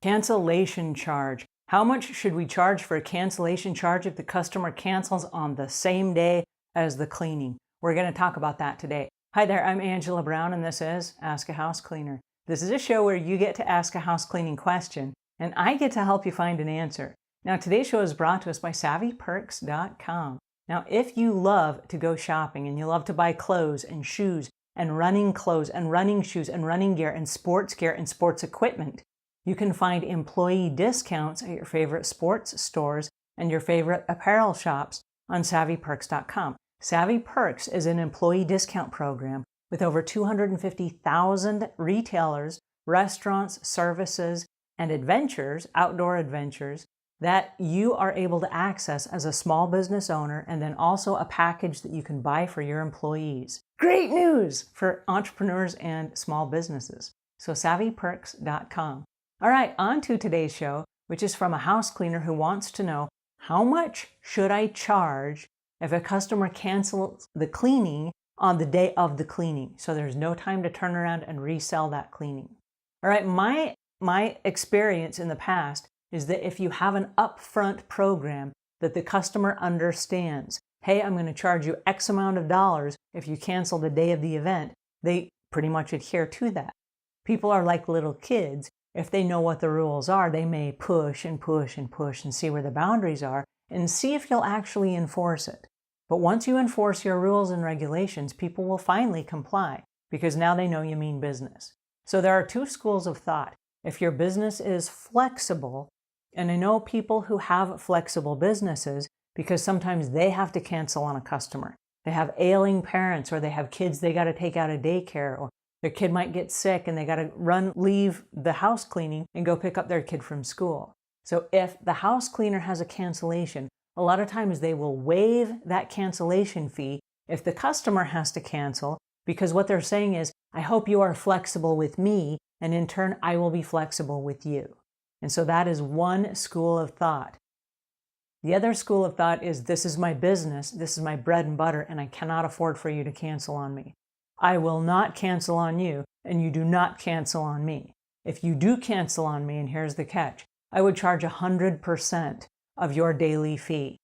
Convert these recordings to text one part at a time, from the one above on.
Cancellation charge. How much should we charge for a cancellation charge if the customer cancels on the same day as the cleaning? We're going to talk about that today. Hi there, I'm Angela Brown and this is Ask a House Cleaner. This is a show where you get to ask a house cleaning question and I get to help you find an answer. Now today's show is brought to us by SavvyPerks.com. Now if you love to go shopping and you love to buy clothes and shoes and running clothes and running shoes and running gear and sports equipment, you can find employee discounts at your favorite sports stores and your favorite apparel shops on SavvyPerks.com. Savvy Perks is an employee discount program with over 250,000 retailers, restaurants, services, and adventures, outdoor adventures, that you are able to access as a small business owner, and then also a package that you can buy for your employees. Great news for entrepreneurs and small businesses. So SavvyPerks.com. All right, on to today's show, which is from a house cleaner who wants to know, how much should I charge if a customer cancels the cleaning on the day of the cleaning? So there's no time to turn around and resell that cleaning. All right, my experience in the past is that if you have an upfront program that the customer understands, hey, I'm going to charge you X amount of dollars if you cancel the day of the event, they pretty much adhere to that. People are like little kids. If they know what the rules are, they may push and push and push and see where the boundaries are and see if you'll actually enforce it. But once you enforce your rules and regulations, people will finally comply because now they know you mean business. So there are two schools of thought. If your business is flexible, and I know people who have flexible businesses because sometimes they have to cancel on a customer. They have ailing parents or they have kids they got to take out of daycare, or their kid might get sick and they got to leave the house cleaning and go pick up their kid from school. So if the house cleaner has a cancellation, a lot of times they will waive that cancellation fee if the customer has to cancel, because what they're saying is, I hope you are flexible with me, and in turn, I will be flexible with you. And so that is one school of thought. The other school of thought is, this is my business, this is my bread and butter, and I cannot afford for you to cancel on me. I will not cancel on you, and you do not cancel on me. If you do cancel on me, and here's the catch, I would charge 100% of your daily fee.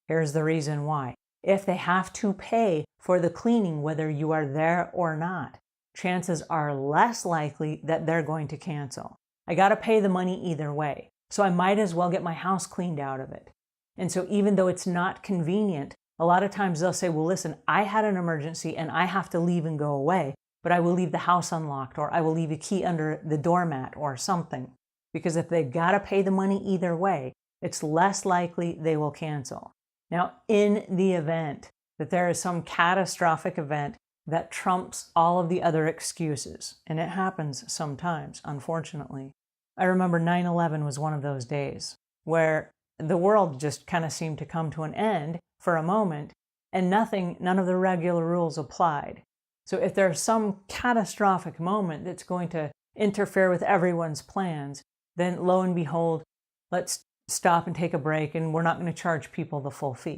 Here's the reason why. If they have to pay for the cleaning, whether you are there or not, chances are less likely that they're going to cancel. I got to pay the money either way, so I might as well get my house cleaned out of it. And so even though it's not convenient, a lot of times they'll say, well, listen, I had an emergency and I have to leave and go away, but I will leave the house unlocked, or I will leave a key under the doormat or something. Because if they've got to pay the money either way, it's less likely they will cancel. Now, in the event that there is some catastrophic event that trumps all of the other excuses, and it happens sometimes, unfortunately. I remember 9/11 was one of those days where the world just kind of seemed to come to an end for a moment, and none of the regular rules applied. So if there's some catastrophic moment that's going to interfere with everyone's plans, then lo and behold, let's stop and take a break, and we're not going to charge people the full fee.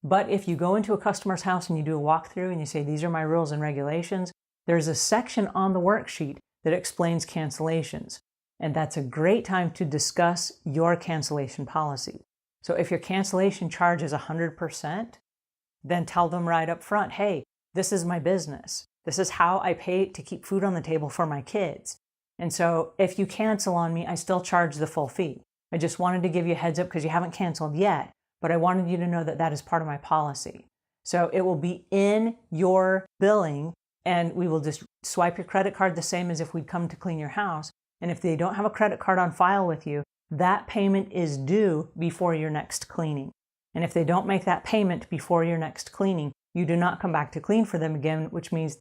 But if you go into a customer's house and you do a walkthrough and you say, these are my rules and regulations, there's a section on the worksheet that explains cancellations. And that's a great time to discuss your cancellation policy. So if your cancellation charge is 100%, then tell them right up front, hey, this is my business. This is how I pay to keep food on the table for my kids. And so if you cancel on me, I still charge the full fee. I just wanted to give you a heads up because you haven't canceled yet, but I wanted you to know that that is part of my policy. So it will be in your billing, and we will just swipe your credit card the same as if we'd come to clean your house. And if they don't have a credit card on file with you, that payment is due before your next cleaning. And if they don't make that payment before your next cleaning, you do not come back to clean for them again, which means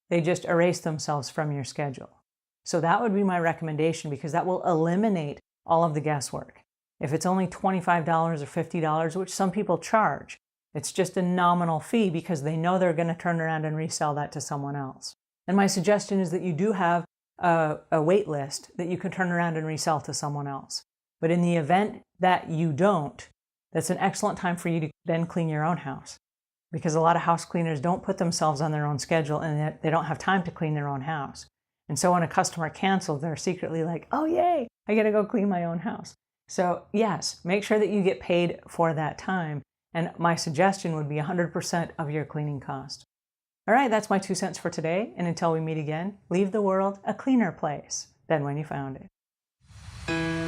they just erase themselves from your schedule. So that would be my recommendation, because that will eliminate all of the guesswork. If it's only $25 or $50, which some people charge, it's just a nominal fee because they know they're going to turn around and resell that to someone else. And my suggestion is that you do have a wait list that you can turn around and resell to someone else. But in the event that you don't, that's an excellent time for you to then clean your own house. Because a lot of house cleaners don't put themselves on their own schedule and they don't have time to clean their own house. And so when a customer cancels, they're secretly like, oh, yay, I get to go clean my own house. So yes, make sure that you get paid for that time. And my suggestion would be 100% of your cleaning cost. All right, that's my 2 cents for today. And until we meet again, leave the world a cleaner place than when you found it.